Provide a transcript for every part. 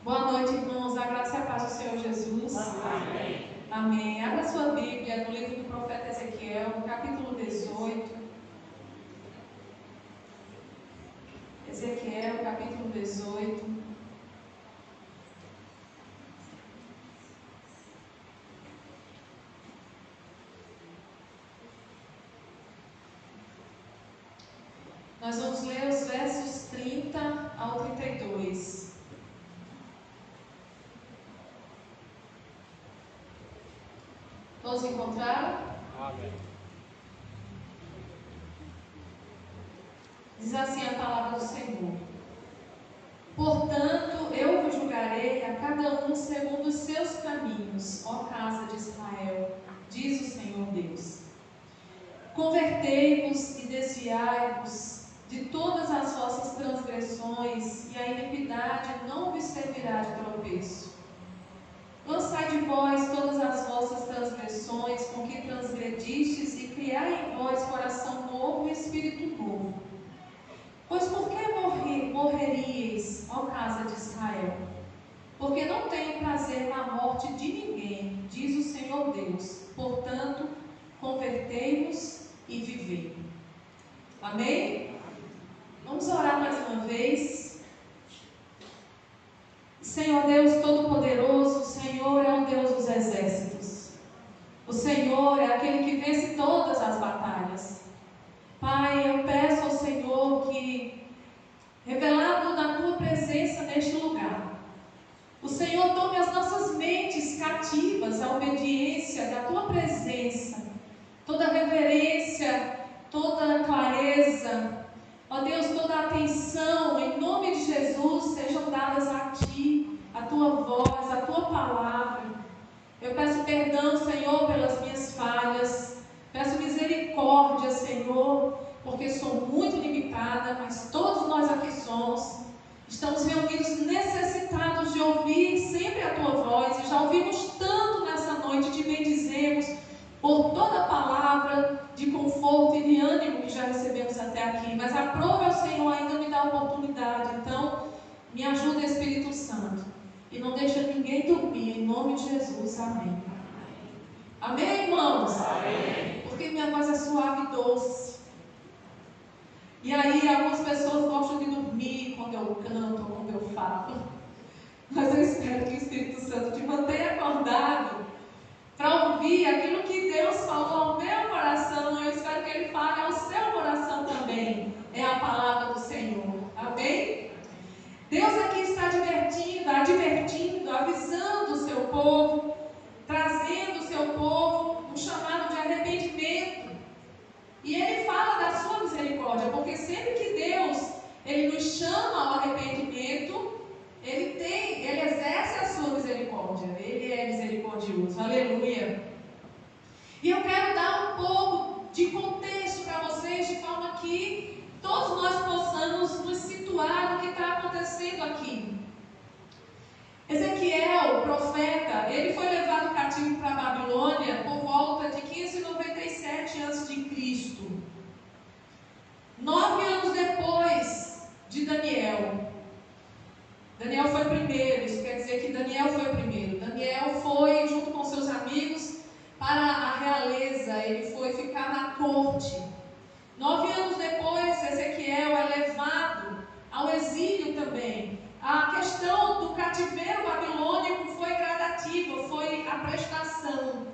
Boa noite, irmãos. A graça e a paz do Senhor Jesus. Amém. Amém. Abra sua Bíblia no livro do profeta Ezequiel, capítulo 18. Ezequiel, capítulo 18. Nós vamos ler os versos 30 ao 32. Todos encontraram? Amém. Diz assim a palavra do Senhor: Portanto, eu vos julgarei a cada um segundo os seus caminhos, ó casa de Israel, diz o Senhor Deus. Convertei-vos e desviai-vos de todas as vossas transgressões, e a iniquidade não vos servirá de tropeço. Lançai de vós todas as vossas transgressões com que transgredistes, e criai em vós coração novo e espírito novo. Pois por que morreríeis, ó casa de Israel? Porque não tenho prazer na morte de ninguém, diz o Senhor Deus. Portanto, convertei-vos e vivei. Amém? Vamos orar mais uma vez. Senhor Deus Todo-Poderoso, o Senhor é o Deus dos exércitos. O Senhor é aquele que vence todas as batalhas. Pai, eu peço ao Senhor que, revelado na Tua presença neste lugar, o Senhor tome as nossas mentes cativas à obediência da Tua presença, toda reverência, toda clareza, ó Deus, toda atenção, em nome de Jesus, sejam dadas a Ti, a Tua voz, a Tua palavra. Eu peço perdão, Senhor, pelas minhas falhas, peço misericórdia, Senhor, porque sou muito limitada, mas todos nós aqui somos. Estamos reunidos necessitados de ouvir sempre a Tua voz, e já ouvimos tanto nessa noite, te bendizemos por toda a palavra de conforto e de ânimo que já recebemos até aqui, mas aprove ao Senhor ainda me dar a oportunidade. Então, me ajuda, Espírito Santo, e não deixa ninguém dormir, em nome de Jesus, amém. Amém, irmãos? Amém. Porque minha voz é suave e doce. E aí, algumas pessoas gostam de dormir quando eu canto ou quando eu falo. Mas eu espero que o Espírito Santo te mantenha acordado para ouvir aquilo que Deus falou ao meu coração. Eu espero que Ele fale ao seu coração também. É a palavra do Senhor. Amém? Deus aqui está advertindo, avisando o seu povo, trazendo o seu povo um chamado de arrependimento. E Ele fala da sua misericórdia, porque sempre que Deus Ele nos chama ao arrependimento, Ele exerce a sua misericórdia. Ele é misericordioso. Aleluia. E eu quero dar um pouco de contexto para vocês, de forma que todos nós possamos nos situar no que está acontecendo aqui. Ezequiel, o profeta, ele foi levado cativo para a Babilônia por volta de 597 a.C. 9 anos depois de Daniel. Daniel foi primeiro, isso quer dizer que Daniel foi primeiro. Daniel foi, junto com seus amigos, para a realeza, ele foi ficar na corte. 9 anos depois, Ezequiel é levado ao exílio também. A questão do cativeiro babilônico foi gradativa, foi a prestação.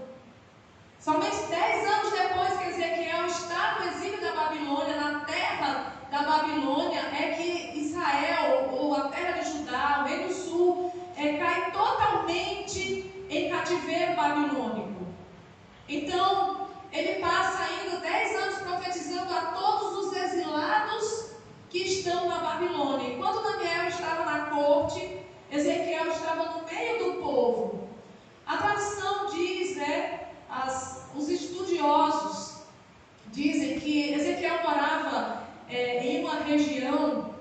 Somente 10 anos depois que Ezequiel está no exílio da Babilônia, na terra da Babilônia, é que Israel, ou a terra de Judá, o Reino do Sul, cai totalmente em cativeiro babilônico. Então, ele passa ainda 10 anos profetizando a todos os exilados que estão na Babilônia. Enquanto Daniel estava na corte, Ezequiel estava no meio do povo. A tradição diz, os estudiosos dizem que Ezequiel morava em uma região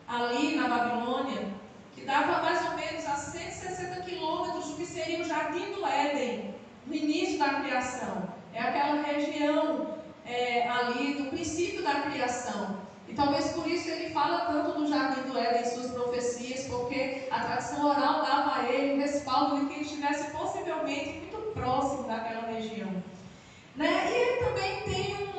ali na Babilônia, que dava mais ou menos a 160 quilômetros do que seria o Jardim do Éden, no início da criação. É aquela região ali do princípio da criação. E talvez por isso ele fala tanto do Jardim do Éden em suas profecias, porque a tradição oral dava a ele o respaldo de que estivesse possivelmente muito próximo daquela região. Né? E ele também tem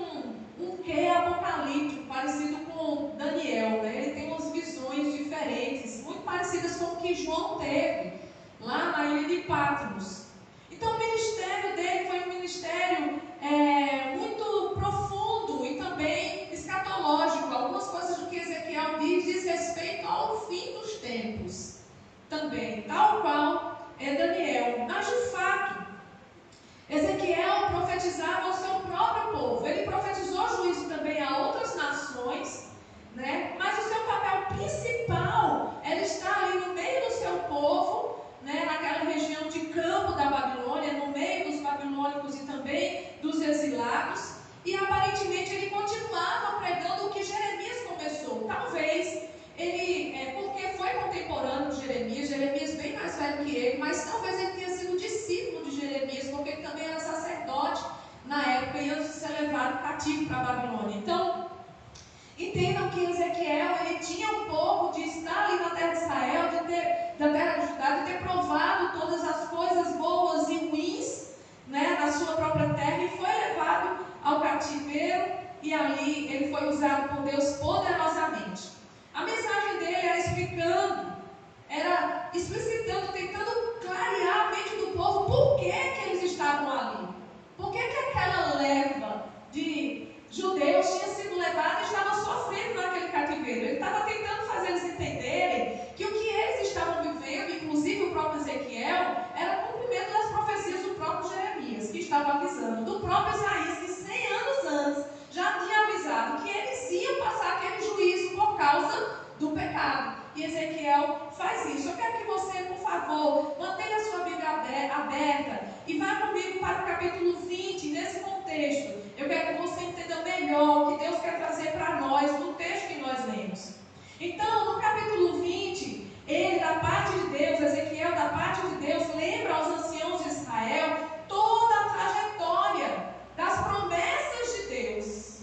um quê apocalíptico, parecido com Daniel. Né? Ele tem umas visões diferentes, muito parecidas com o que João teve lá na ilha de Patmos. Então o ministério dele foi um ministério muito profundo e também escatológico. Algumas coisas do que Ezequiel diz respeito ao fim dos tempos também, tal qual é Daniel. Mas de fato, Ezequiel profetizava ao seu próprio povo. Ele profetizou juízo também a outras nações, né? Mas o seu papel principal era estar ali no meio do seu povo, né? Naquela região de campo da Babilônia, no meio dos babilônicos e também dos exilados. E aparentemente ele continuava pregando o que Jeremias começou. Talvez ele, porque foi contemporâneo de Jeremias bem mais velho que ele, mas talvez ele tenha sido discípulo de Jeremias, porque ele também era sacerdote na época e antes de ser levado cativo para a Babilônia. Então, entendam que Ezequiel, ele tinha um pouco de estar ali na terra de Israel, da terra de Judá, de ter provado todas as coisas boas e ruins, né, na sua própria terra, e foi levado ao cativeiro, e ali ele foi usado por Deus poderosamente. A mensagem dele era explicitando, tentando clarear a mente do povo por que eles estavam ali. Por que aquela leva de judeus tinha sido levada e estava sofrendo naquele cativeiro. Ele estava tentando fazer eles entenderem que o que eles estavam vivendo, inclusive o próprio Ezequiel, era o cumprimento das profecias do próprio Jeremias, que estava avisando, do próprio Isaías, que 100 anos antes já tinha avisado que eles iam passar aquele juízo por causa do pecado. E Ezequiel faz isso. Eu quero que você, por favor, mantenha a sua Bíblia aberta e vá comigo para o capítulo 20, nesse contexto. Eu quero que você entenda melhor o que Deus quer trazer para nós no texto que nós lemos. Então, no capítulo 20, ele, da parte de Deus, Ezequiel, da parte de Deus, lembra aos anciãos de Israel toda a trajetória das promessas de Deus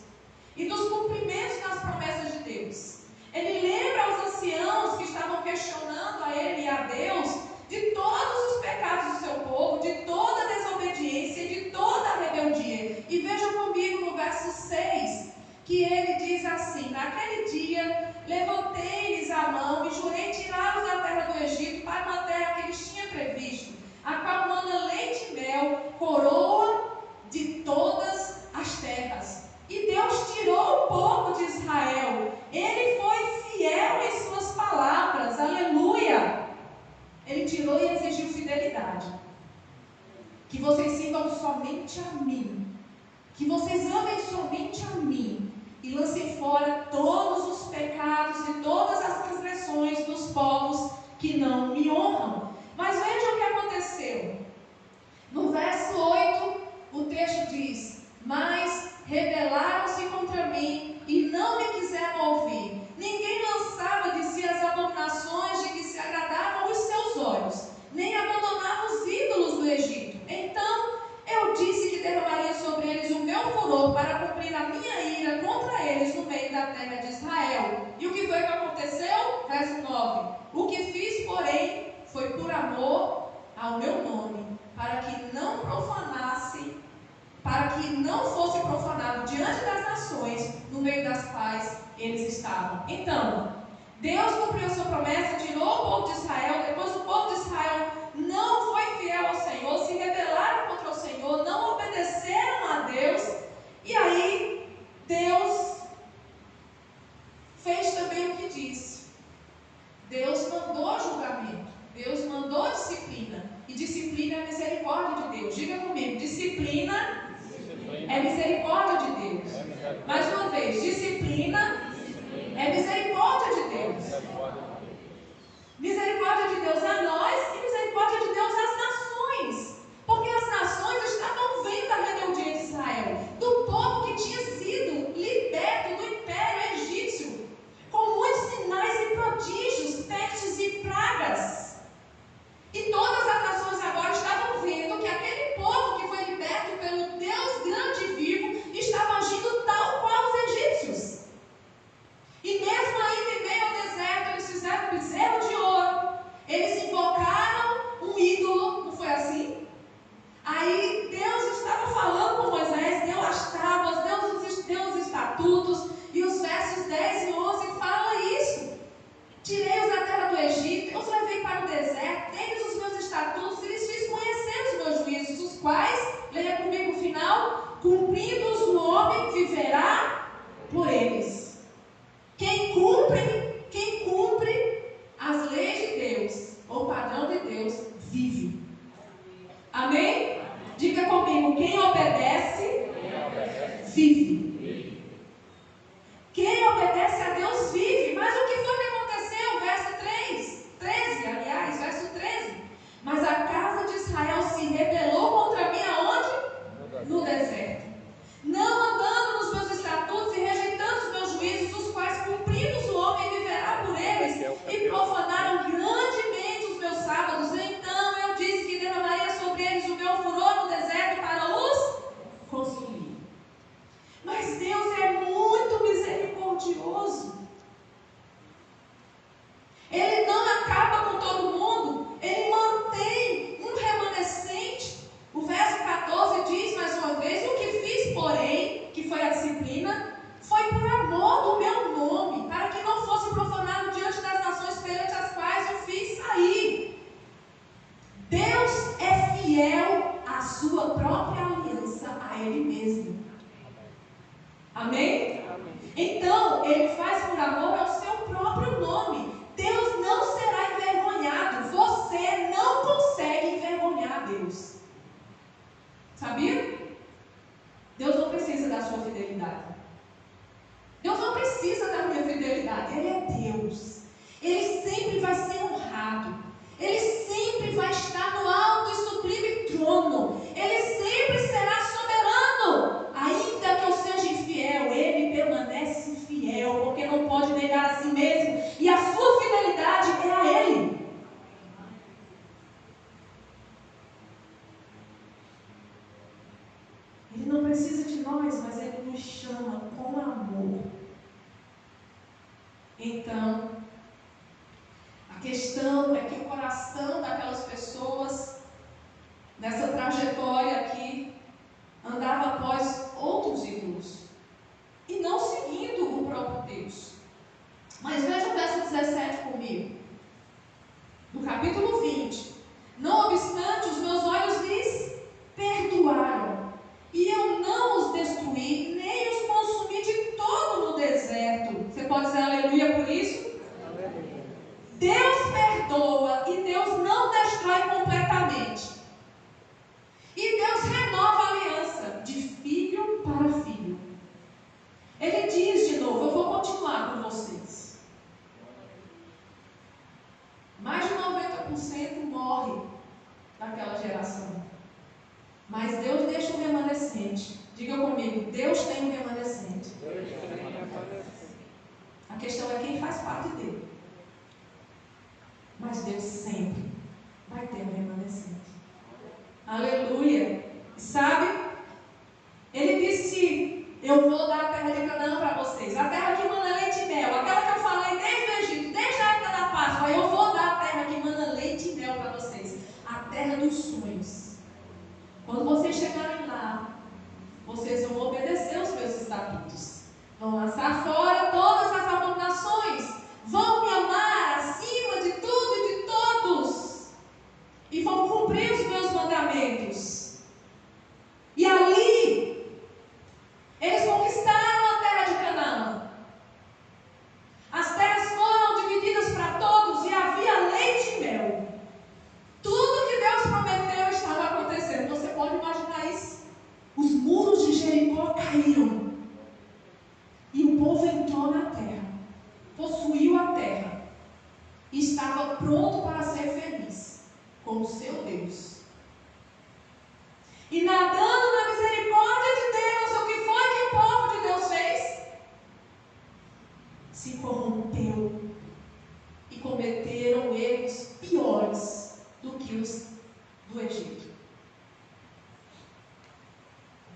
e dos cumprimentos das promessas de Deus. Ele lembra aos anciãos que estavam questionando a ele e a Deus de todos os pecados do seu povo, de toda a desobediência, de toda a rebeldia. E veja comigo no verso 6, que ele diz assim: naquele dia levantei-lhes a mão e jurei tirá-los da terra do Egito para uma terra que eles tinham previsto, a qual manda leite e mel, coroa de todas as terras. E Deus tirou o povo de Israel. Ele foi fiel em suas palavras. Aleluia! Ele tirou e exigiu fidelidade. Que vocês sirvam somente a mim. Que vocês amem somente a mim. E lancem fora todos os pecados e todas as transgressões dos povos que não me honram. Mas veja o que aconteceu. No verso 8, o texto diz: mas rebelaram-se contra mim e não me quiseram ouvir. Ninguém lançava de si as abominações de que se agradavam os seus olhos, nem abandonava os ídolos do Egito. Então eu disse que derramaria sobre eles o meu furor para cumprir a minha ira contra eles no meio da terra de Israel. E o que foi que aconteceu? Verso 9: o que fiz, porém, foi por amor ao meu nome, para que não profanasse, para que não fosse profanado diante das nações, no meio das quais eles estavam. Então, Deus cumpriu a sua promessa, tirou o povo de Israel. Depois o povo de Israel não foi fiel ao Senhor, se rebelaram contra o Senhor, não obedeceram a Deus. E aí, Deus fez também o que disse. Deus mandou julgamento, Deus mandou disciplina. E disciplina é misericórdia de Deus. Diga comigo: disciplina é misericórdia de Deus. Mais uma vez: disciplina é misericórdia de Deus. Misericórdia de Deus a nós e misericórdia A questão é que o coração daquelas pessoas, nessa trajetória aqui, andava após outros ídolos e não seguindo o próprio Deus. Mas veja o verso 17 comigo, do capítulo 20. Não obstante, os meus olhos lhes perdoaram, e eu não os destruí, nem os consumi de todo no deserto. Você pode dizer aleluia por isso? Aleluia. Deus perdoa e Deus não destrói completamente. E Deus renova a aliança de filho para filho. Ele diz de novo, eu vou continuar com vocês. Mais de 90% morre daquela geração. Mas Deus deixa um remanescente. Diga comigo, Deus tem um remanescente. A questão é quem faz parte dele. Mas Deus sempre vai ter um remanescente. Aleluia. E sabe? Ele disse, eu vou dar a terra de Canaã para vocês. A terra que mana leite e mel. Aquela que eu falei desde o Egito, desde a época da Páscoa. Eu vou dar a terra que mana leite e mel para vocês. A terra dos sonhos. Quando vocês chegarem lá, vocês vão obedecer os meus estatutos. Vão lançar fora todas as abominações. Vão me amar acima de tudo e de todos. E vão cumprir os meus mandamentos. E ali, eles conquistaram a terra de Canaã. As terras foram divididas para todos e havia leite e mel. Tudo que Deus prometeu estava acontecendo. Você pode imaginar isso? Os muros de Jericó caíram. E o povo entrou na terra. Possuiu a terra. E estava pronto para ser feliz com o seu Deus. E nadando na misericórdia de Deus, o que foi que o povo de Deus fez? Se corrompeu. E cometeram erros piores do que os do Egito.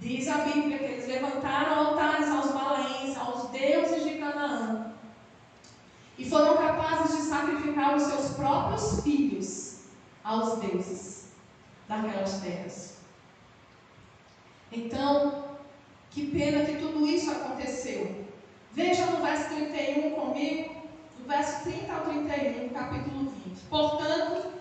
Diz a Bíblia que eles levantaram altares aos Balaíns, aos deuses de Canaã, e foram capazes de sacrificar os seus próprios filhos aos deuses daquelas terras. Então, que pena que tudo isso aconteceu. Veja no verso 31 comigo, do verso 30 ao 31, capítulo 20. Portanto,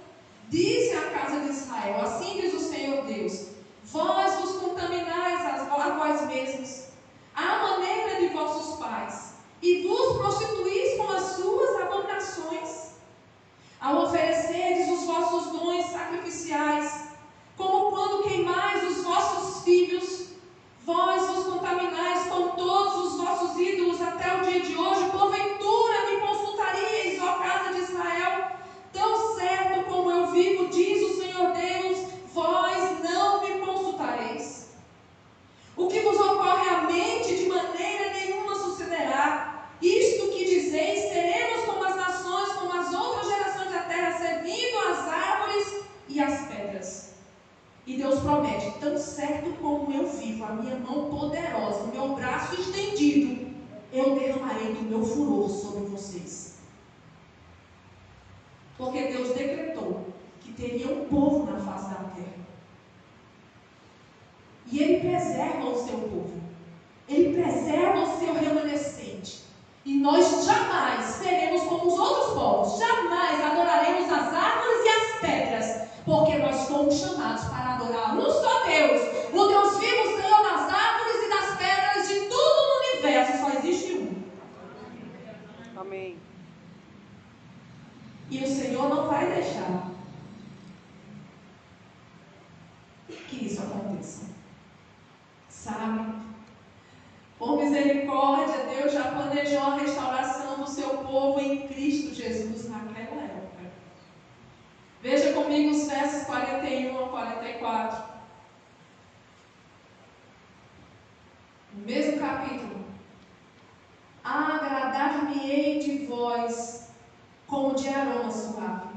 dize à casa de Israel, assim diz o Senhor Deus, vós vos contaminais a vós mesmos, à maneira de vossos pais, e vos prostituís com as suas abominações, ao oferecerdes os vossos dons sacrificiais, como quando queimais os vossos filhos, vós vos contaminais com todos os vossos ídolos até o dia de hoje. Porventura me consultaríeis, ó casa de Israel? Tão certo como eu vivo, diz o Senhor Deus, vós não me consultareis. O que vos ocorre à mente de maneira nenhuma sucederá. Isto que dizeis, seremos como as nações, como as outras gerações da terra, servindo as árvores e as pedras. E Deus promete, tão certo como eu vivo, a minha mão poderosa, o meu braço estendido, eu derramarei do meu furor sobre vocês. Porque Deus decretou que teria um povo na face da terra. E Ele preserva o seu povo. Ele preserva o seu remanescente. E nós jamais seremos como os outros povos. Jamais adoraremos as árvores e as pedras. Porque nós fomos chamados para adorar um só Deus. O Deus vivo, Senhor das árvores e das pedras, de tudo no universo. Só existe um. Amém. E o Senhor não vai deixar que isso aconteça. Sabe? Por misericórdia, Deus já planejou a restauração do seu povo em Cristo Jesus naquela época. Veja comigo os versos 41 a 44. No mesmo capítulo. Agradar-me-ei de vós como de aroma suave.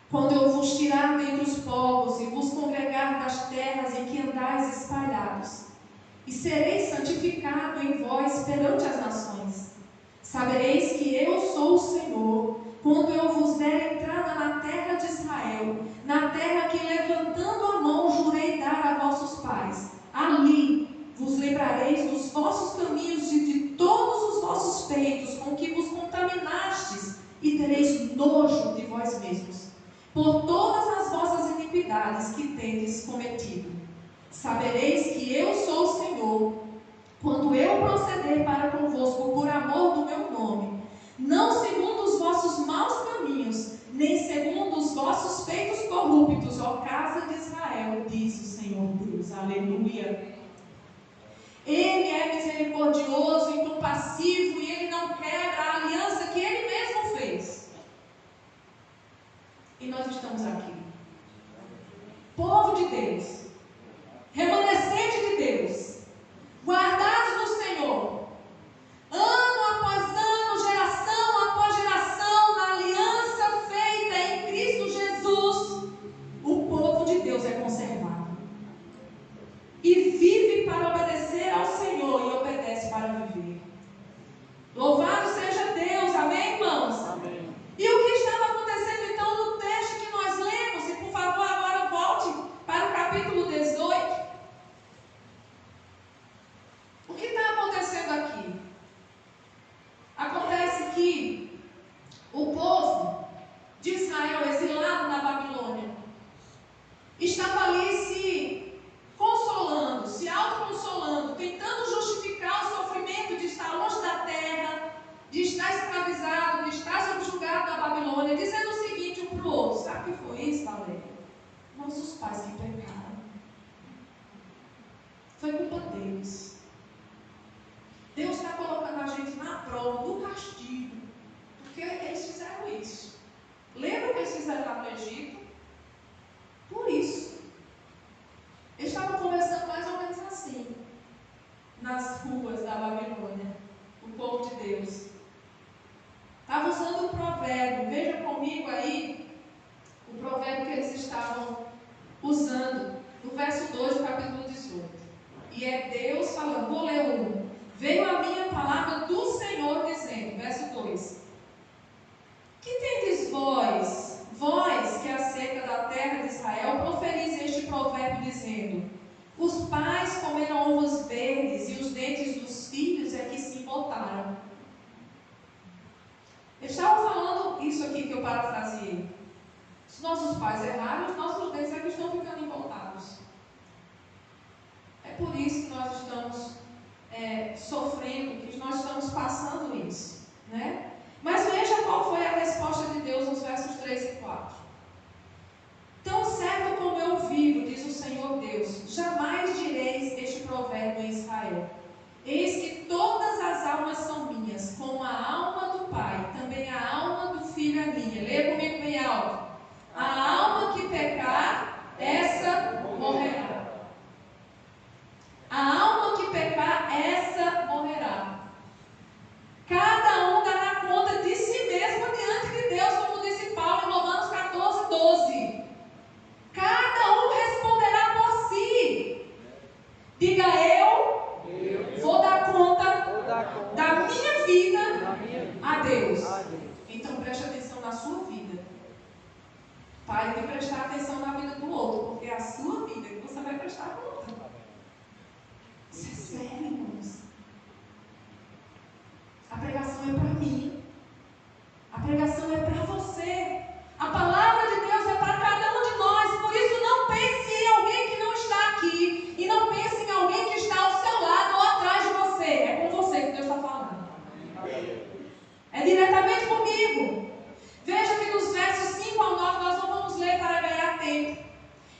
Quando eu vos tirar dentre os povos e vos congregar das terras em que andais espalhados, e sereis santificado em vós perante as nações. Sabereis que eu sou o Senhor, quando eu vos tereis nojo de vós mesmos, por todas as vossas iniquidades que tendes cometido. Sabereis que eu sou o Senhor, quando eu proceder para convosco por amor do meu nome, não segundo os vossos maus caminhos, nem segundo os vossos feitos corruptos, ó casa de Israel, diz o Senhor Deus. Aleluia. Ele é misericordioso e compassivo, e Ele não quebra a aliança que Ele mesmo fez. E nós estamos aqui, povo de Deus, remanescente de Deus, guardados no Senhor, ano após ano, geração após geração, na aliança feita em Cristo Jesus, o povo de Deus é conservado e vive para obedecer ao Senhor e obedece para viver. Louvado seja Deus, amém, irmãos? Amém. E o que estava acontecendo então no texto que nós lemos? E por favor, agora volte para o capítulo 18. O que está acontecendo aqui? Acontece que o povo de Israel, exilado na Babilônia, estava ali se consolando, se autoconsolando, tentando justificar o sofrimento de estar longe da terra, de estar escravizado, de estar subjugado da Babilônia, dizendo o seguinte um para o outro: sabe o que foi isso, Valéria? Nossos pais que pecaram. Foi culpa deles. Deus está colocando a gente na prova, no castigo, porque eles fizeram isso. Lembra o que eles fizeram lá no Egito? Por isso. Eles estavam conversando mais ou menos assim, nas ruas da Babilônia, o povo de Deus. Estava usando o provérbio, veja comigo aí, o provérbio que eles estavam usando, no verso 2 do capítulo 18. E é Deus falando, vou ler um. Veio a minha palavra do Senhor dizendo, verso 2: que tendes vós, que acerca da terra de Israel, proferis este provérbio dizendo: os pais comeram uvas verdes e os dentes dos filhos é que se embotaram. Eles estavam falando isso aqui que eu parafraseei. Se nossos pais erraram, os nossos dentes é que estão ficando embotados. É por isso que nós estamos sofrendo, que nós estamos passando isso, né? Mas veja qual foi a resposta de Deus nos versos 3 e 4. Tão certo como eu vivo, diz o Senhor Deus, jamais direis este provérbio em Israel: eis que todas as almas são minhas, como a alma do pai, também a alma do filho é minha. Leia comigo bem alto: a alma que pecar, essa morrerá. A alma que pecar, essa morrerá. Cada um dará conta de si mesmo diante de Deus, como disse Paulo em Romanos 14, 12. Cada um responderá por si. Diga: eu vou dar conta da minha vida a Deus. Então preste atenção na sua vida. Pare de prestar atenção na vida do outro, porque é a sua vida que você vai prestar conta. Isso é sério, irmãos. A pregação é para mim. A pregação é para você. A palavra de Deus é para cada um de nós. Por isso, não pense em alguém que não está aqui. E não pense em alguém que está ao seu lado ou atrás de você. É com você que Deus está falando. É diretamente comigo. Veja que nos versos 5 ao 9, nós não vamos ler para ganhar tempo.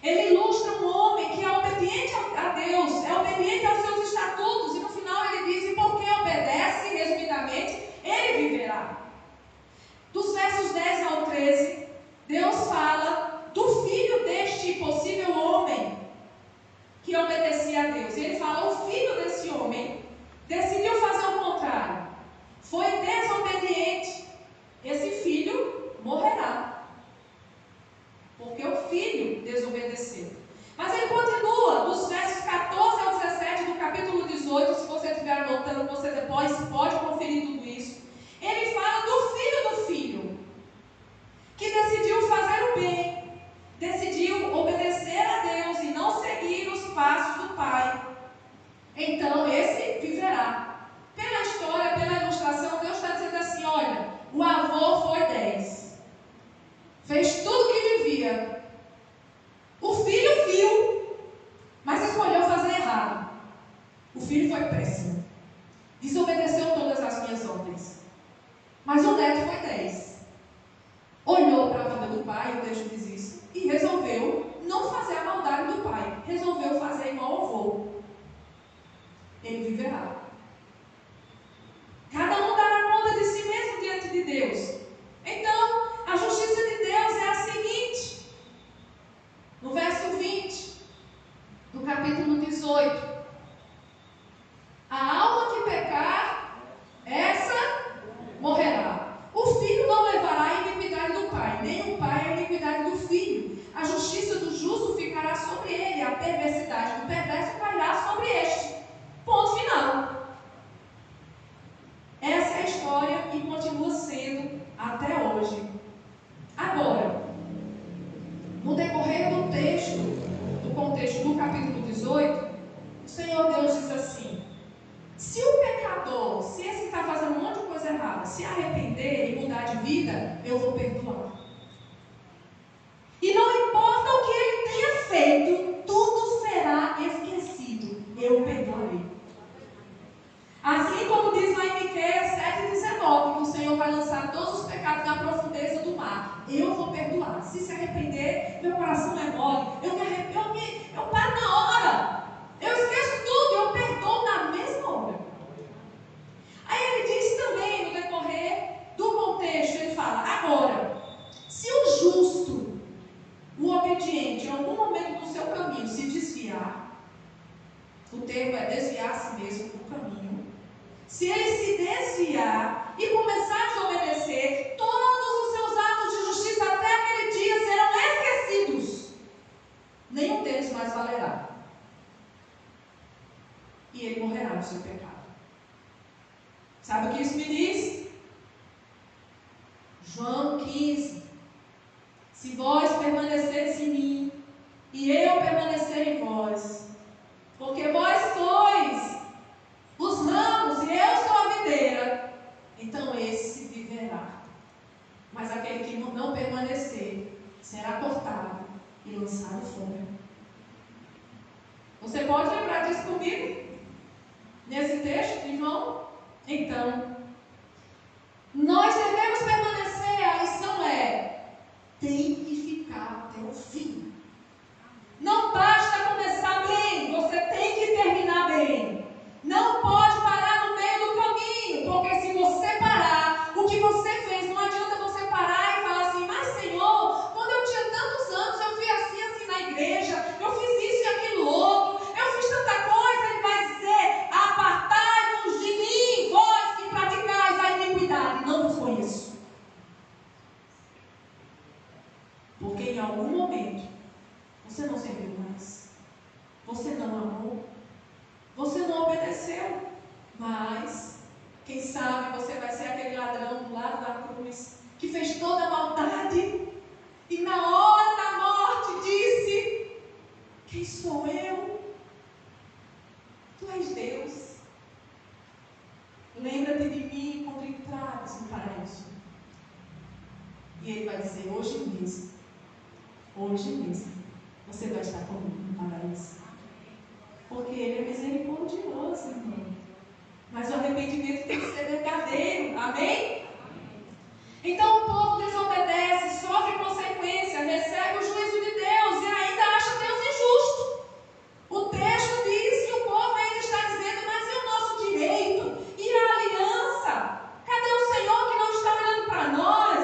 Ele ilustra um homem que é obediente a Deus, é obediente aos seus estatutos. E no final ele diz: e porque obedece, resumidamente, ele viverá. Dos versos 10 ao 13, Deus fala do filho deste possível homem que obedecia a Deus. E ele fala: o filho desse homem decidiu fazer o contrário, foi desobediente. Esse filho morrerá, porque o filho desobedeceu. Mas ele continua, dos versos 14 ao 17 do capítulo 18, se você estiver anotando, você depois pode conferir tudo isso. Ele fala do filho, que decidiu fazer o bem, decidiu obedecer a Deus e não seguir os passos do pai. Então esse viverá. Pela história, pela ilustração, Deus está dizendo assim: olha, foi 10. Olhou para a vida do pai, o texto diz isso, e resolveu não fazer a maldade do pai. Resolveu fazer igual ao avô. Ele viverá. Cada um dará conta de si mesmo diante de Deus. Então, a justiça de Deus é a seguinte. No verso 20 do capítulo 18. A alma que pecar, essa morrerá. O filho não levará a iniquidade do pai, nem o pai a iniquidade do filho. A justiça do justo ficará sobre ele, a perversidade do perverso cairá sobre este. Ponto final. Essa é a história e continua sendo até hoje. Agora, no decorrer do texto, do contexto do capítulo 18, o Senhor Deus diz assim: se o pecador, se esse que está fazendo um monte de coisa errada, se arrepender e mudar de vida, eu vou perdoar. E não importa o que ele tenha feito, tudo será esquecido. Eu perdoarei. Assim como diz lá em Miqueias 7,19, que o Senhor vai lançar todos os pecados na profundeza do mar. Eu vou perdoar. Se arrepender, meu coração é mole. Eu paro na hora. Eu esqueço tudo, eu perdoo na mesma hora. Aí ele diz também, no decorrer do contexto, ele fala: agora, se o justo, o obediente, em algum momento do seu caminho se desviar, o termo é desviar a si mesmo do caminho. Se ele se desviar e começar a desobedecer, todos os seus atos de justiça até aquele dia serão esquecidos. Nenhum deles mais valerá. E ele morrerá no seu pecado. Sabe o que isso me diz? João 15. Se vós permaneceres em mim, e eu permanecer em vós, porque vós sois os ramos e eu sou a videira, então esse viverá. Mas aquele que não permanecer será cortado e lançado fora. Você pode lembrar disso comigo? Nesse texto de João? Então, nós devemos permanecer. A lição tem que ficar até o fim. Não basta começar bem, você tem que terminar bem. Não pode parar no meio do caminho, porque se você parar, o que você fez, não adianta você parar e falar assim: mas Senhor, quando eu tinha tantos anos, eu fui assim na igreja, eu fiz isso e aquilo outro, eu fiz tanta coisa. Ele vai dizer: apartai-vos de mim, vós que praticais a iniquidade, não vos conheço. Porque em algum momento você não serviu mais, você não amou, você não obedeceu, mas quem sabe você vai ser aquele ladrão do lado da cruz que fez toda a maldade e na hora da morte disse: quem sou eu? Tu és Deus. Lembra-te de mim quando entrares no paraíso. E ele vai dizer: hoje mesmo, você vai estar comigo no paraíso. Porque ele é misericordioso, irmão. Mas o arrependimento tem que ser verdadeiro. Amém? Então o povo desobedece, sofre consequência, recebe o juízo de Deus e ainda acha Deus injusto. O texto diz que o povo ainda está dizendo: mas e o nosso direito? E a aliança? Cadê o Senhor que não está olhando para nós?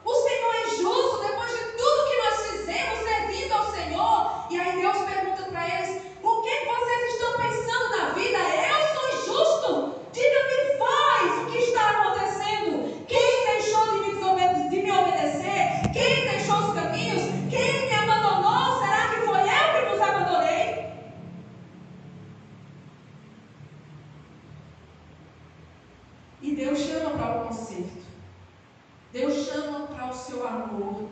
O Senhor é justo depois de tudo que nós fizemos servindo ao Senhor. E aí Deus pergunta para eles: o que vocês estão pensando na vida? Eu sou justo? Diga-me vós o que está acontecendo. Quem deixou de me obedecer? Quem deixou os caminhos? Quem me abandonou? Será que foi eu que vos abandonei? E Deus chama para o conserto. Deus chama para o seu amor.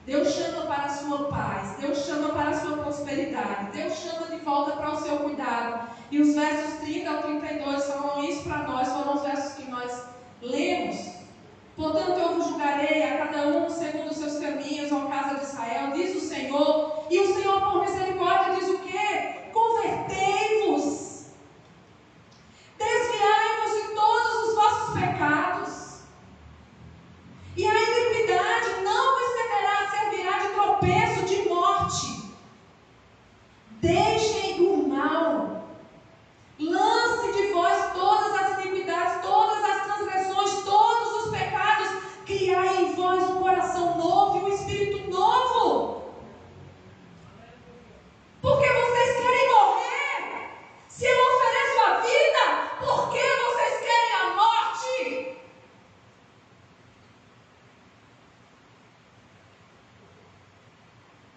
Deus chama para a sua paz. Deus chama para a sua prosperidade. Deus chama de volta para o seu cuidado. E os versos 30 ao 32 falam isso para nós. Foram os versos que nós lemos. Portanto, eu vos julgarei a cada um segundo os seus caminhos, ó casa de Israel, diz o Senhor. E o Senhor, por misericórdia, diz o quê? Convertei-vos. Desviai-vos de todos os vossos pecados.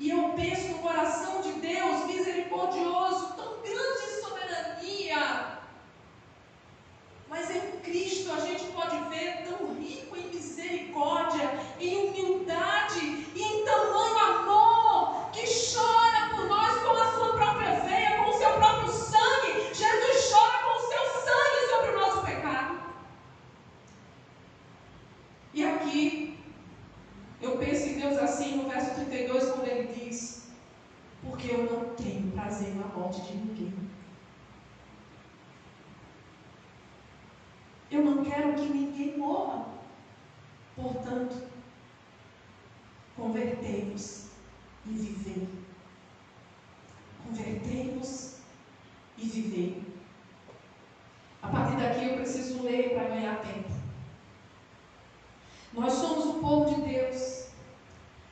E eu penso no coração de Deus misericordioso, tão grande de soberania. Mas em Cristo a gente pode ver tão rico em misericórdia, em humildade e em tamanho amor, que chora por nós com a sua própria veia, com o seu próprio sangue. Jesus chora com o seu sangue sobre o nosso pecado. E aqui, eu penso em Deus assim, no verso 32, quando ele diz: porque eu não tenho prazer na morte de ninguém. Eu não quero que ninguém morra. Portanto, convertei-vos e vivei. Convertei-vos e vivei. A partir daqui eu preciso ler para ganhar tempo. Nós somos o povo de Deus,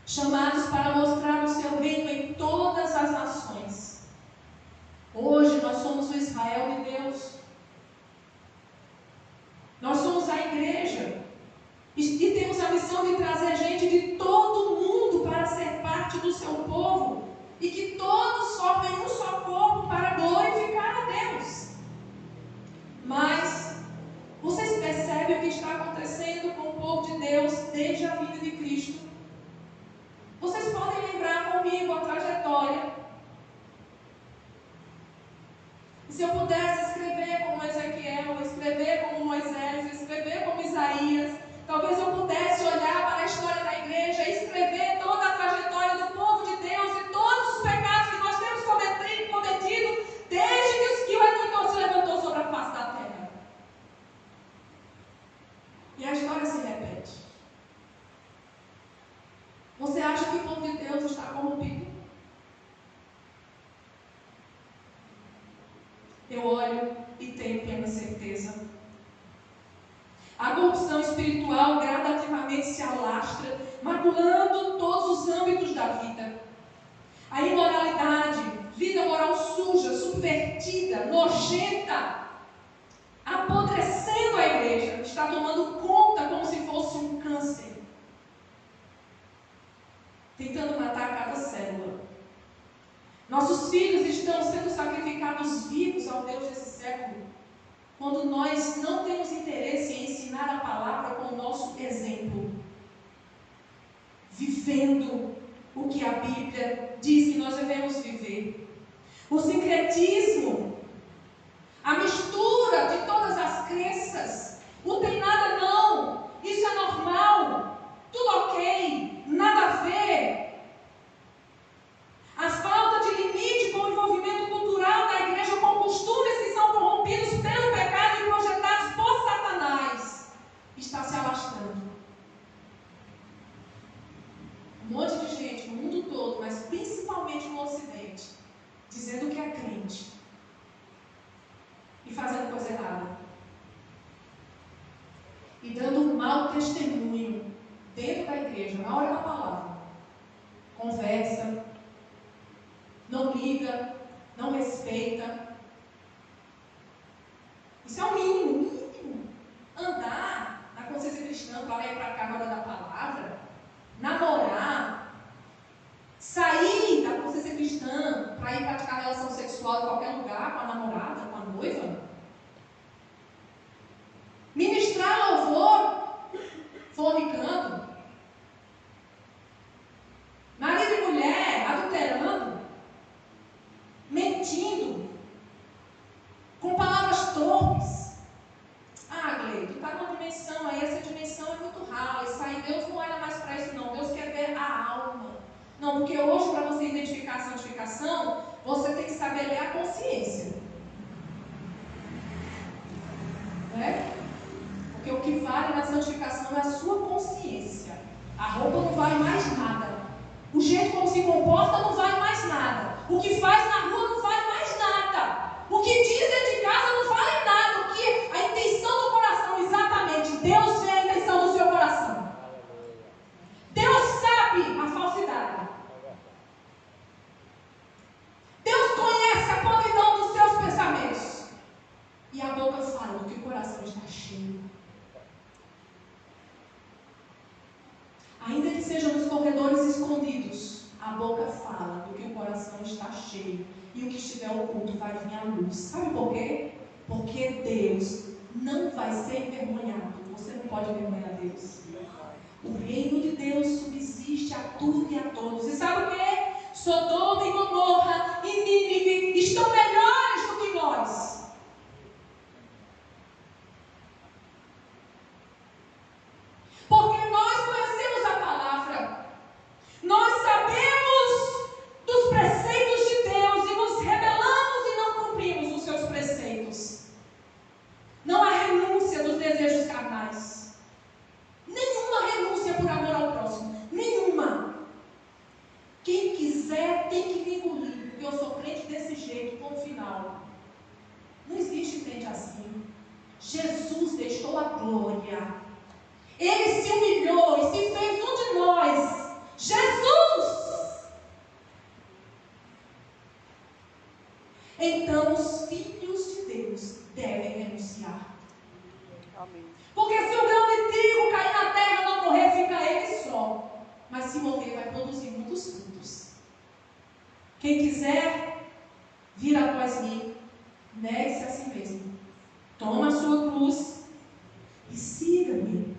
chamados para mostrar o seu reino em todas as nações. Hoje nós somos o Israel de Deus. Nós somos a igreja e temos a missão de trazer gente de todo o mundo para ser parte do seu povo e que todos formem um só corpo para glorificar a Deus. Mas vocês percebem o que está acontecendo com o povo de Deus desde a vinda de Cristo? Vocês podem lembrar comigo a trajetória. E se eu pudesse escrever como Ezequiel, escrever como Moisés, escrever como Isaías, talvez eu pudesse olhar para a história da igreja e escrever toda a trajetória do povo de Deus e todos os pecados que nós temos cometido desde que o Redentor se levantou sobre a face da terra. E a história se repete. Você acha que o povo de Deus está corrompido? Eu olho e tenho plena certeza. A corrupção espiritual gradativamente se alastra, maculando todos os âmbitos da vida. A imoralidade, vida moral suja, subvertida, nojenta, apodrecendo a igreja, está tomando conta como se fosse um câncer, tentando matar cada célula. Nossos filhos estão sendo sacrificados vivos ao Deus desse século, quando nós não temos interesse em ensinar a palavra com o nosso exemplo, vivendo o que a Bíblia diz que nós devemos viver. O sincretismo, a mistura de todas as crenças, não tem nada não, isso é normal, tudo ok, nada a ver. A falta de limite com o envolvimento cultural da igreja com costumes que são corrompidos pelo pecado e projetados por Satanás está se alastrando. Um monte de gente no mundo todo, mas principalmente no Ocidente, dizendo que é crente e fazendo coisa errada. E dando um mau testemunho dentro da igreja, na hora da palavra. Conversa, não liga, não respeita. Isso é o mínimo. Andar na consciência cristã para lá e para cá na hora da palavra, namorar, sair da consciência cristã para ir praticar relação sexual em qualquer lugar com a namorada, com a noiva, ministrar louvor, fornicando, marido e mulher adulterando, mentindo, com palavras torpes. Ah, Glei, tu está numa dimensão aí, essa dimensão é muito rala, isso aí Deus não olha mais para isso não, Deus quer ver a alma. Não, porque hoje para você identificar a santificação, você tem que saber ler a consciência. Né? Porque o que vale na santificação é a sua consciência. A roupa não vale mais nada. O jeito como se comporta não vale mais nada. O que faz na rua não vale mais nada. O que diz dentro de casa não vale nada. O que a intenção do coração, exatamente. Deus vê a intenção do seu coração. Deus sabe a falsidade. Deus conhece a podridão dos seus pensamentos. E a boca fala do que o coração está cheio. Ainda que sejam nos corredores escondidos, A boca fala do que o coração está cheio. E o que estiver oculto vai vir à luz. Sabe por quê? Porque Deus não vai ser envergonhado. Você não pode envergonhar Deus. O reino de Deus subsiste a tudo e a todos. E sabe o quê? Sodoma e Gomorra e Nínive estão melhores do que nós. Porque nós conhecemos a palavra. Nós sabemos dos preceitos de Deus e nos rebelamos e não cumprimos os seus preceitos. Não há renúncia dos desejos carnais. Nenhuma renúncia por amor ao próximo. Nenhuma. Quem quiser tem que me engolir, porque eu sou crente desse jeito, com o final. Não existe crente assim. Jesus deixou a glória. Ele se humilhou e se fez um de nós. Jesus! Então os filhos de Deus devem renunciar. Amém. Porque se o grão de trigo cair na terra e não morrer, fica ele só. Mas se morrer, vai produzir muitos frutos. Quem quiser vir após mim, negue-se a si mesmo. Toma a sua cruz e siga-me.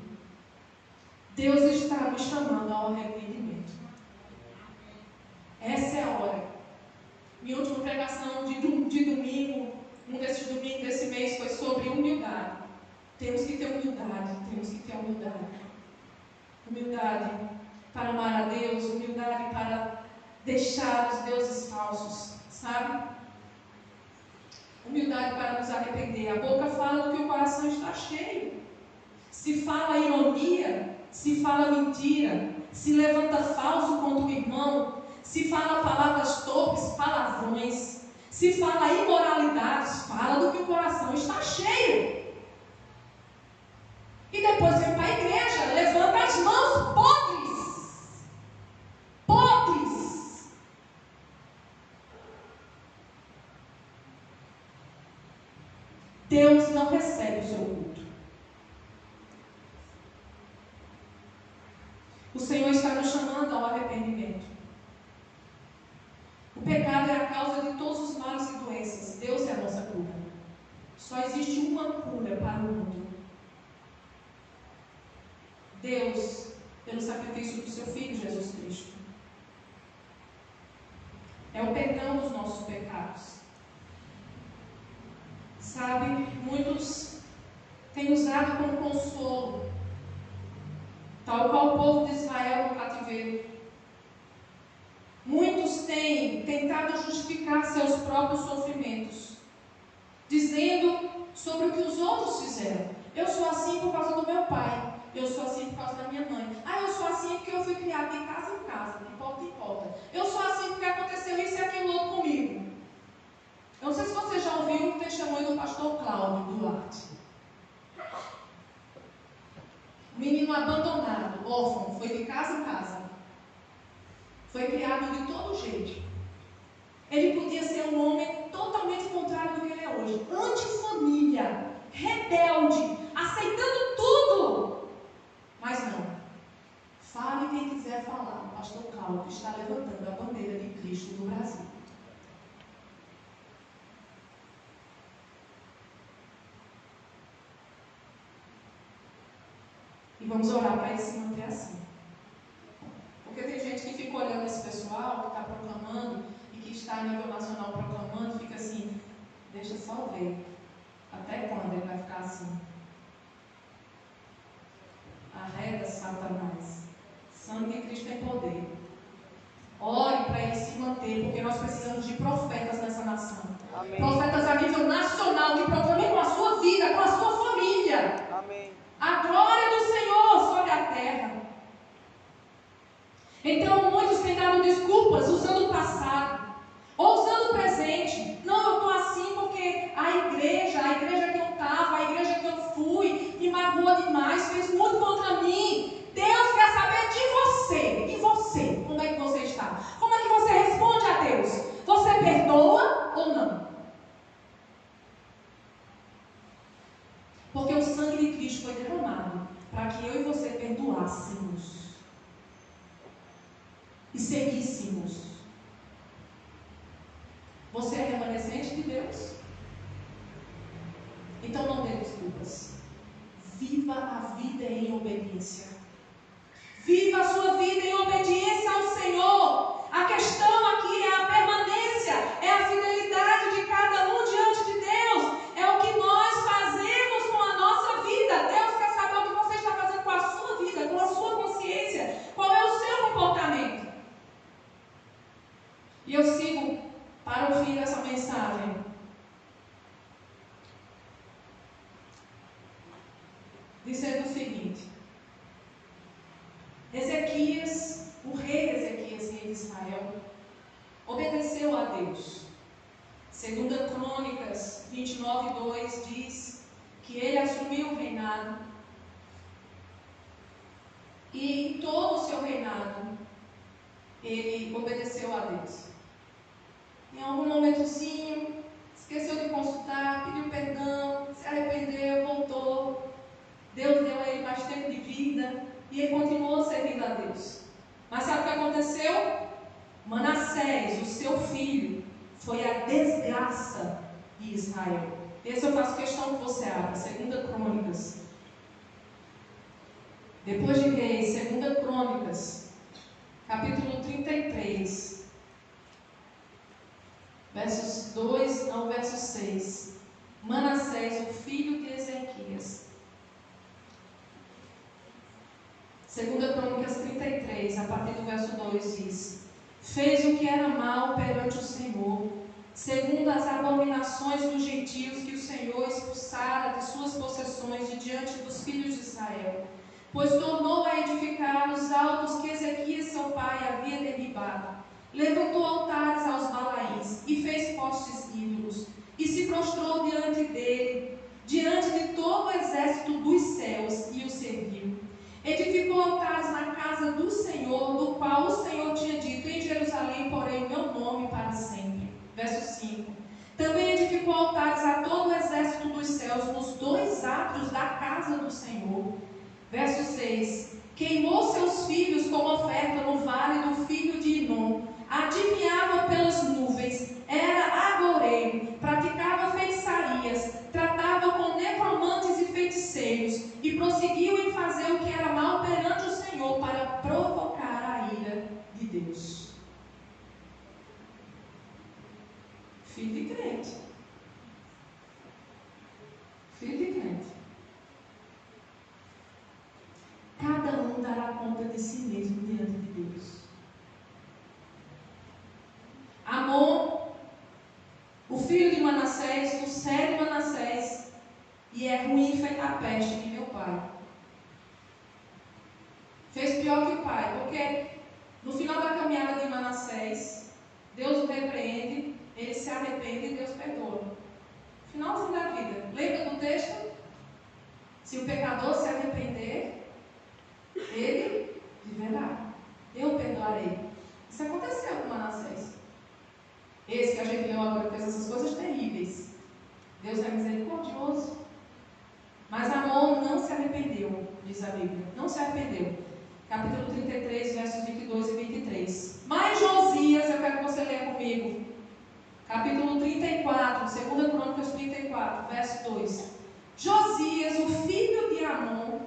Deus está nos chamando ao arrependimento. Essa é a hora. Minha última pregação de domingo, um desses domingos desse mês, foi sobre humildade. Temos que ter humildade, temos que ter humildade. Humildade para amar a Deus, humildade para deixar os deuses falsos, sabe? Humildade para nos arrepender. A boca fala do que o coração está cheio. Se fala ironia, se fala mentira, se levanta falso contra o irmão, se fala palavras torpes, palavrões, se fala imoralidades, fala do que o coração está cheio. E depois vem para a igreja, levanta as mãos podres. Podres. Deus não recebe o seu culto. O Senhor está nos chamando ao arrependimento. O pecado é a causa de todos os males e doenças. Deus é a nossa cura. Só existe uma cura para o mundo. Deus, pelo sacrifício do seu Filho Jesus Cristo. É o perdão dos nossos pecados. Sabe, muitos têm usado como consolo, tal qual o povo de Israel no cativeiro. Muitos têm tentado justificar seus próprios sofrimentos, dizendo sobre o que os outros fizeram. Eu sou assim por causa do meu pai. Eu sou assim por causa da minha mãe. Eu sou assim porque eu fui criado de casa em casa, de porta em porta. Eu sou assim porque aconteceu isso e aquilo outro comigo. Eu não sei se você já ouviu o testemunho do pastor Cláudio Duarte. Um menino abandonado, órfão, foi de casa em casa. Foi criado de todo jeito. Ele podia ser um homem totalmente contrário do que ele é hoje. Antifamília, rebelde, aceitando tudo. Mas não. Fale quem quiser falar. O pastor Cláudio está levantando a bandeira de Cristo no Brasil. E vamos orar para ele se manter assim. Porque tem gente que fica olhando esse pessoal que está proclamando e que está a nível nacional proclamando, fica assim, deixa só ver. Até quando ele vai ficar assim? Arreda Satanás. Sangue de Cristo tem poder. Ore para ele se manter, porque nós precisamos de profetas nessa nação. Amém. Profetas a nível nacional que proclamem com a sua vida, com a sua família. Amém. A glória do Senhor sobre a terra. Então muitos têm dado desculpas usando o passado, ou usando o presente. Não, eu estou assim porque a igreja que eu estava, a igreja que eu fui, me magoou demais, fez muito contra mim. Deus quer saber de você. E você? Como é que você está? Como é que você responde a Deus? Você perdoa ou não? Porque o sangue de Cristo foi derramado para que eu e você perdoássemos. e seguíssemos. Você é remanescente de Deus? Então não dê desculpas. Viva a vida em obediência. Viva a sua vida em obediência ao Senhor. A questão aqui é a permanência, é a fidelidade de cada um diante de Deus. É o que nós fazemos com a nossa vida. Deus quer saber o que você está fazendo com a sua vida, com a sua consciência. Qual é o seu comportamento? E eu sigo para o fim dessa mensagem. Dizendo o seguinte: Ezequias, o rei Ezequias, rei de Israel, obedeceu a Deus. 2 Crônicas 29:2 diz que ele assumiu o reinado e em todo o seu reinado ele obedeceu a Deus. Em algum momentozinho, esqueceu de consultar, pediu perdão, se arrependeu, voltou. Deus deu a ele mais tempo de vida e ele continuou servindo a Deus. Mas sabe o que aconteceu? Manassés, o seu filho, foi a desgraça de Israel. Esse eu faço questão que você abra, 2 Crônicas. Depois de Reis, 2 Crônicas, capítulo 33, versos 2 ao verso 6. Manassés, o filho de Ezequias. 2 Crônicas 33, a partir do verso 2 diz: fez o que era mal perante o Senhor, segundo as abominações dos gentios que o Senhor expulsara de suas possessões de diante dos filhos de Israel, pois tornou a edificar os altos que Ezequias seu pai havia derribado. Levantou altares aos Balaíns e fez postes ídolos, e se prostrou diante dele, diante de todo o exército dos céus, e o serviu. Edificou altares na casa do Senhor, do qual o Senhor tinha dito: em Jerusalém porém meu nome para sempre. Verso 5. Também edificou altares a todo o exército dos céus nos 2 átrios da casa do Senhor. Verso 6. Queimou seus filhos como oferta no vale do filho de Inom. Adivinhava pelas nuvens, era agoreiro, praticava feitiçarias, tratava com necromantes e feiticeiros, e prosseguiu em fazer o que era mal perante o Senhor, para provocar a ira de Deus. Filho de crente. Filho de crente. Cada um dará conta de si mesmo diante de Deus. Amon, o filho de Manassés, o sério Manassés, e é ruim feita a peste de meu pai. Fez pior que o pai, porque no final da caminhada de Manassés, Deus o repreende, ele se arrepende e Deus perdoa. Finalzinho da vida. Lembra do texto? Se o pecador se arrepender, ele viverá. Eu perdoarei. Isso aconteceu com Manassés. Esse que a gente leu agora fez essas coisas terríveis. Deus é misericordioso. Mas Amon não se arrependeu, diz a Bíblia. Não se arrependeu. Capítulo 33, versos 22 e 23. Mas Josias, eu quero que você leia comigo. Capítulo 34, 2 Crônicas 34, verso 2. Josias, o filho de Amon,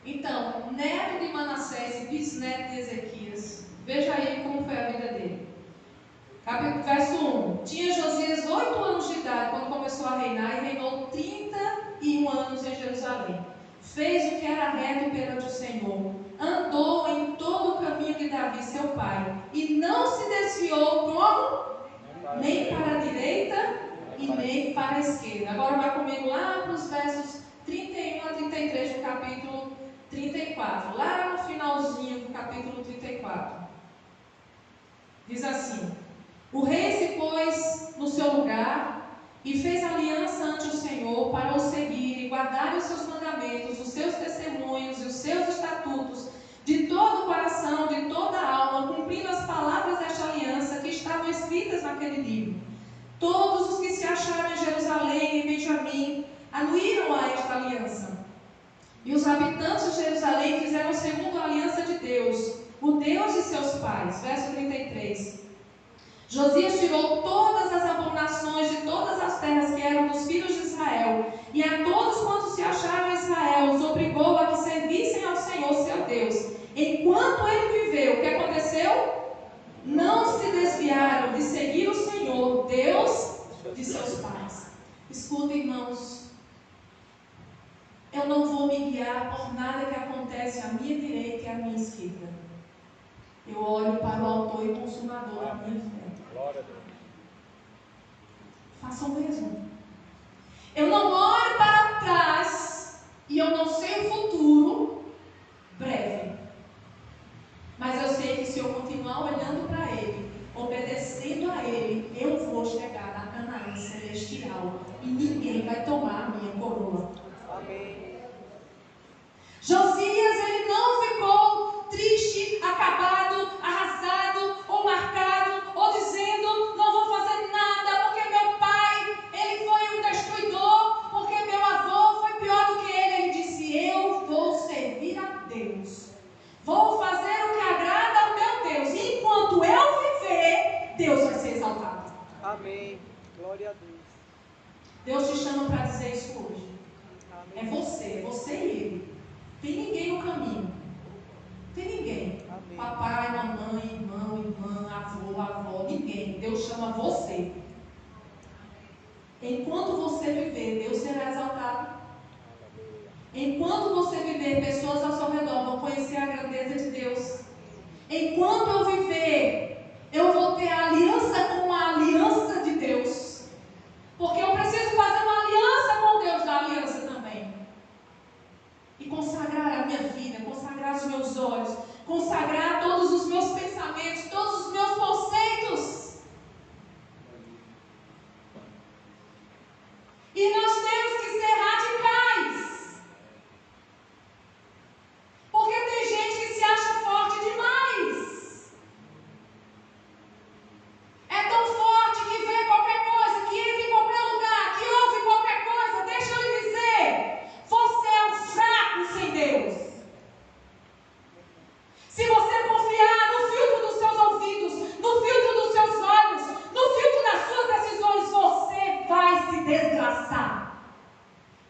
então, neto de Manassés e bisneto de Ezequias. Veja aí como foi a vida dele. Verso 1. Tinha Josias 8 anos de idade quando começou a reinar e reinou 31 anos em Jerusalém. Fez o que era reto perante o Senhor. Andou em todo o caminho de Davi, seu pai. E não se desviou como? Nem para a direita e nem para a esquerda. Agora vai comigo lá para os versos 31 a 33 do capítulo 34. Lá no finalzinho do capítulo 34. Diz assim: o rei se pôs no seu lugar e fez aliança ante o Senhor para o seguir e guardar os seus mandamentos, os seus testemunhos e os seus estatutos de todo o coração, de toda a alma, cumprindo as palavras desta aliança que estavam escritas naquele livro. Todos os que se acharam em Jerusalém e em Benjamim anuíram a esta aliança. E os habitantes de Jerusalém fizeram segundo a aliança de Deus, o Josias tirou todas as abominações de todas as terras que eram dos filhos de Israel, e a todos quantos se achavam em Israel, os obrigou a que servissem ao Senhor seu Deus. Enquanto ele viveu, o que aconteceu? Não se desviaram de seguir o Senhor, Deus de seus pais. Escutem, irmãos, eu não vou me guiar por nada que acontece à minha direita e à minha esquerda. Eu olho para o autor e consumador da minha fé. Glória a Deus. Façam o mesmo. Eu não olho para trás e eu não sei o futuro breve. Mas eu sei que se eu continuar olhando para Ele, obedecendo a Ele, eu vou chegar na Canaã celestial e ninguém vai tomar a minha coroa. Amém. Josias, ele não ficou triste, acabado, arrasado, ou marcado, ou dizendo, não vou fazer nada, porque meu pai, ele foi um destruidor, porque meu avô foi pior do que ele. Ele disse, eu vou servir a Deus. Vou fazer o que agrada ao meu Deus. E enquanto eu viver, Deus vai ser exaltado. Amém. Glória a Deus. Deus te chama para dizer isso hoje. Amém. É você e Ele. Tem ninguém no caminho. Tem ninguém. Amém. Papai, mamãe, irmão, irmã, avô, avó, ninguém. Deus chama você. Enquanto você viver, Deus será exaltado. Enquanto você viver, pessoas ao seu redor vão conhecer a grandeza de Deus. Enquanto eu viver, eu vou ter aliança com a aliança de Deus. Porque eu preciso fazer uma aliança com o Deus da aliança também. E consagrar a minha vida, consagrar os meus olhos, consagrar todos os meus pensamentos, todos os meus conceitos. E nós temos que ser radicais. Porque tem gente que se acha forte demais. É tão forte que vê qualquer coisa, que entra em qualquer lugar, que ouve qualquer coisa. Deixa eu lhe dizer, você é um fraco sem Deus. Se você confiar no filtro dos seus ouvidos, no filtro dos seus olhos, no filtro das suas decisões, você vai se desgraçar.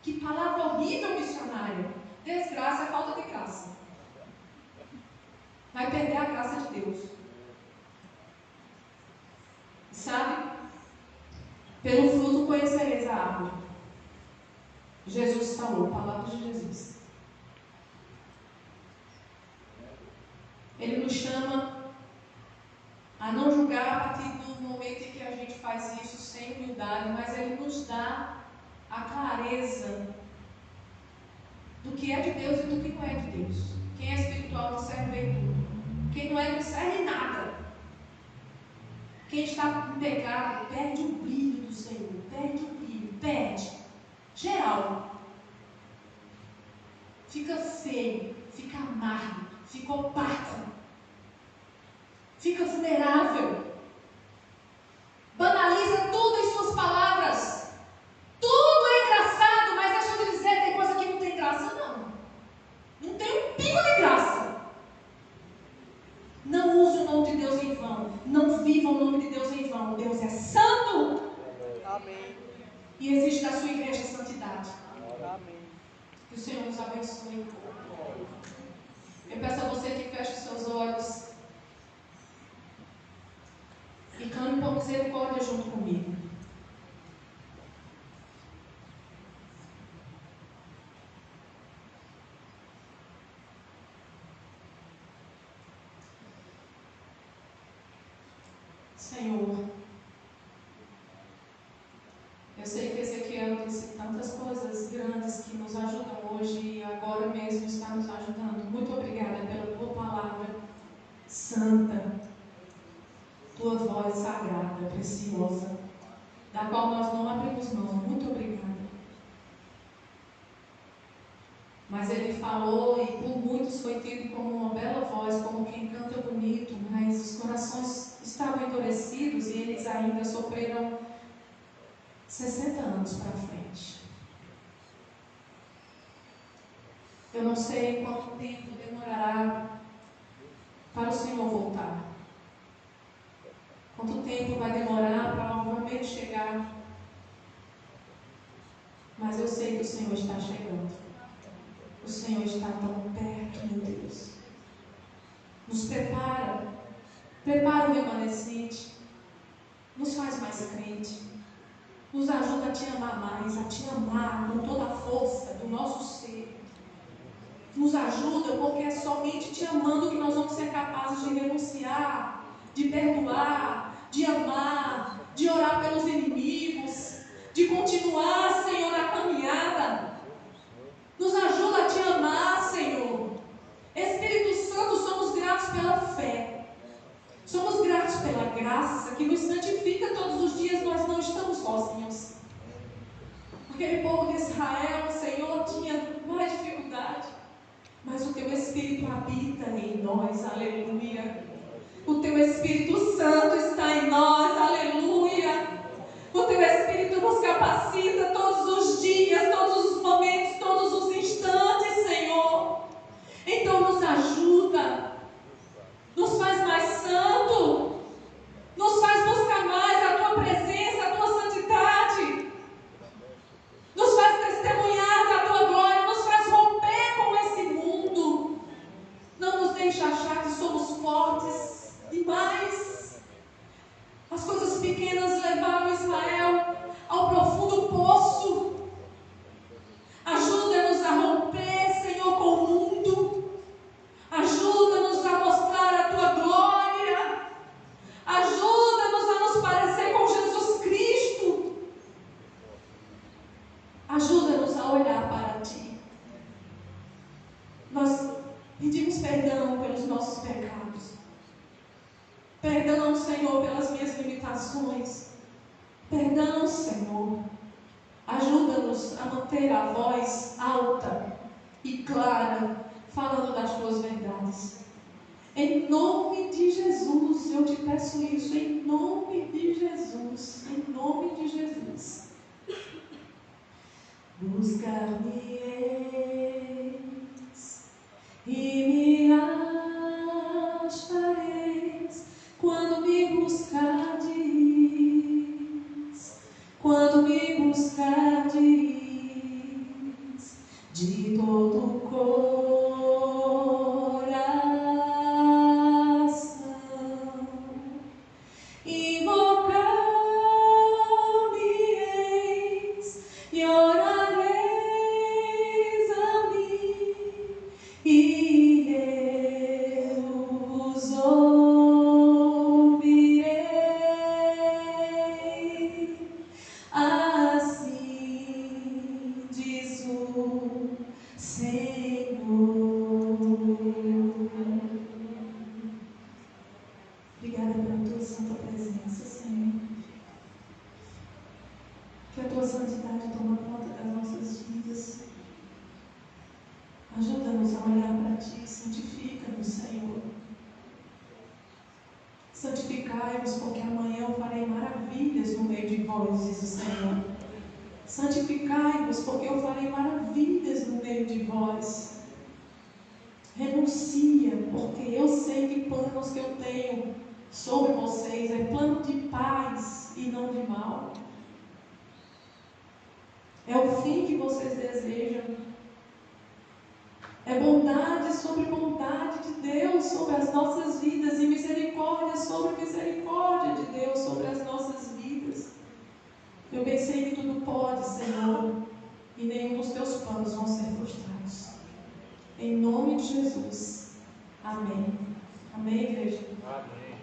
Que palavra horrível, missionário. Desgraça é falta de graça. Vai perder a graça de Deus. Sabe? Pelo fruto conhecereis a árvore. Jesus falou, palavras de Jesus. Ele nos chama a não julgar a partir do momento em que a gente faz isso sem humildade, mas Ele nos dá a clareza do que é de Deus e do que não é de Deus. Quem é espiritual discerne bem tudo. Quem não é, não discerne nada. Quem está em pecado perde o brilho do Senhor, perde o brilho, perde. Geral. Fica feio, fica amargo, fica opaco, fica vulnerável. Banaliza tudo em suas palavras. Tudo é engraçado, mas deixa eu te dizer, tem coisa que não tem graça, não. Não tem um pingo de graça. Não use o nome de Deus em vão. Não viva o nome de Deus em vão. Deus é santo. Amém. E exige da sua igreja santidade. Amém. Que o Senhor nos abençoe. Eu peço a você que feche os seus olhos e clame por misericórdia junto comigo. Senhor, eu sei que Ezequiel disse tantas coisas grandes que nos ajudam hoje e agora mesmo está nos ajudando. Muito obrigada pela tua palavra santa, tua voz sagrada, preciosa, da qual nós não abrimos mão. Muito obrigada. Mas ele falou e por muitos foi tido como uma bela voz, como quem canta bonito, mas os corações estavam endurecidos e eles ainda sofreram 60 anos para frente. Eu não sei quanto tempo demorará para o Senhor voltar. Quanto tempo vai demorar para novamente chegar? Mas eu sei que o Senhor está chegando. O Senhor está tão perto, meu Deus. Nos prepara. Prepara o remanescente. Nos faz mais crente. Nos ajuda a te amar mais, a te amar com toda a força do nosso ser. Nos ajuda, porque é somente te amando que nós vamos ser capazes de renunciar, de perdoar, de amar, de orar pelos inimigos, de continuar, Senhor, na caminhada. Nos ajuda a te amar, Senhor. Espírito Santo, somos gratos pela fé. Somos gratos pela graça que nos santifica todos os dias. Nós não estamos sozinhos. Aquele povo de Israel, Senhor, tinha mais dificuldade. Mas o Teu Espírito habita em nós, aleluia. O Teu Espírito Santo está em nós, aleluia. O Teu Espírito nos capacita todos os dias, todos os momentos, todos os instantes, Senhor. Então nos ajuda, nos faz mais santo, nos faz buscar mais a Tua presença, a Tua santidade, nos faz testemunhar da Tua glória, nos faz romper com esse mundo. Não nos deixa achar que somos fortes demais. As coisas pequenas levaram Israel ao profundo poço. Ajuda-nos a romper, Senhor, com o mundo. Ajuda-nos a mostrar a Tua glória. Ajuda-nos a nos parecer com Jesus Cristo. Ajuda-nos a olhar para Ti. Nós pedimos perdão pelos nossos pecados. Perdão, Senhor, pelas minhas limitações. Perdão, Senhor. Ajuda-nos a manter a voz alta e clara, falando das Tuas verdades. Em nome de Jesus, eu te peço isso, em nome de Jesus, em nome de Jesus. Buscar-me-eis e me achareis quando me buscardes, quando me buscardes de todo o coração. Invocar-me-eis e orareis a mim, e eu vos ouvirei. Assim diz o Senhor. Obrigada pela Tua santa presença, Senhor. Que a Tua santidade tome conta das nossas vidas. Ajuda-nos a olhar para Ti, santifica-nos, Senhor. Santificai-vos, porque amanhã eu farei maravilhas no meio de vós, diz o Senhor. Santificai-vos, porque eu farei maravilhas no meio de vós. Renuncia, porque eu sei que planos que eu tenho sobre vocês é plano de paz e não de mal. É o fim que vocês desejam. É bondade sobre bondade de Deus sobre as nossas vidas e misericórdia sobre misericórdia de Deus sobre as nossas vidas. Eu bem sei que tudo pode, Senhor, e nenhum dos Teus planos vão ser frustrados. Em nome de Jesus. Amém. Amém, igreja? Amém.